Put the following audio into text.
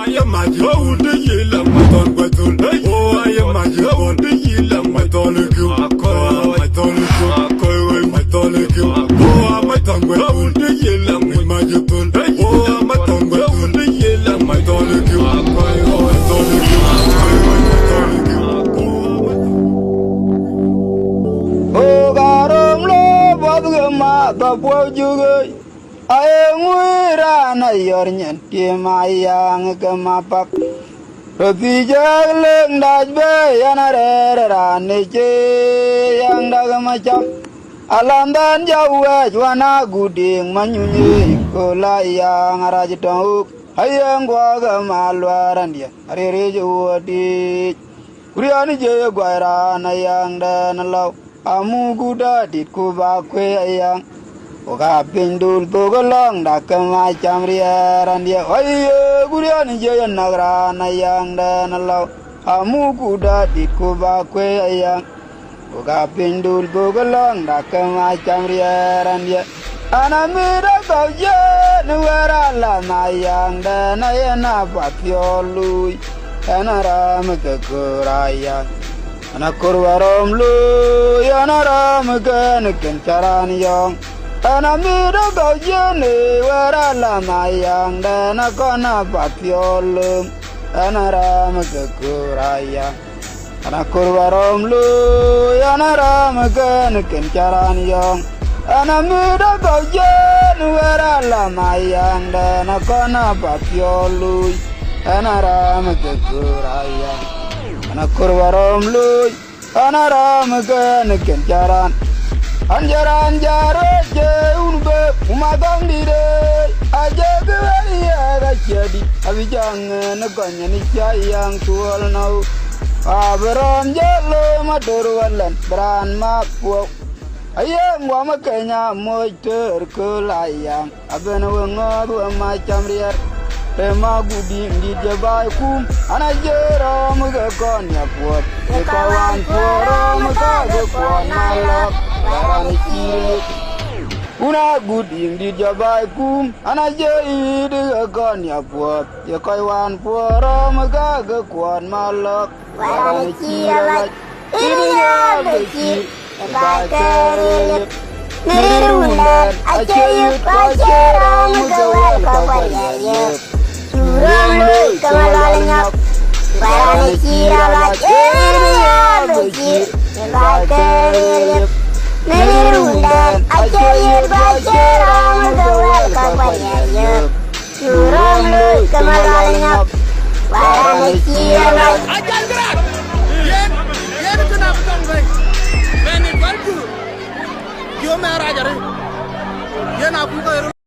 I am my own the yellow, my tongue by tool. Oh, I am my own the yellow, my tongue. My tongue, my tongue. Oh, my tongue by tool, the yellow, my tool. Oh, my tongue by tool, the yellow, my Oh, garom lo badga ma da po juge. Ay nguira na yornyen ti ma yang ke mapak. Ropi jagleng dajbe yana rera ne che yang daga macam. Alam dan jawa juana guding manyunyi kola yang araj tau. Hayang gua ga malwaran dia. Arere jodi. Kuriani je gwaira na yang dan lau. Amu guda dit ku ba kwe ayang oga pindul to golong da kama chamriaran dia ayo gurian je nagra na yang dan law amu guda dit ku ba kwe ayang oga pindul to golong da kama chamriaran dia anamira ka je nuara la na yang dan ayana papiolu anara mekkuraya Ana kurwarom lu yana ram kan kencaran yong ana mira gajene wara la mayang dana kona papiolum ana ram kekuraya ana kurwarom lu yana ram kan kencaran yong ana mira gajene wara la mayang dana kona papiolum ana ram kekuraya Ana kurwarom luy, ana ram kan kencaran. Anjaran jaro je unbe umagang dire. Aja gewariya gachadi, abijang nagonya ni yang tual nau. Abram jalo madurwalan bran makwo. Ayang wa makanya moy ter kelayang. Aben wengodu macam riar. Tema gudi di jabai kum ana jero muga kon ya buat kawan poro muga kon malak barang cilik una gudi di jabai kum ana jeri de kon ya buat kawan poro muga kon malak barang cilik ini ya beci bakar nerundan acayut acero muga kawan ya Surang loy kamalalanyap Barang ciralat Iriya becir Bakar Nerundan Acayir bacerang Gawal kapanyayap Surang loy kamalalanyap Barang ciralat Ajal gerak Yen kenapa dong baik Menit walpu Yo merah jari Yen aku kaya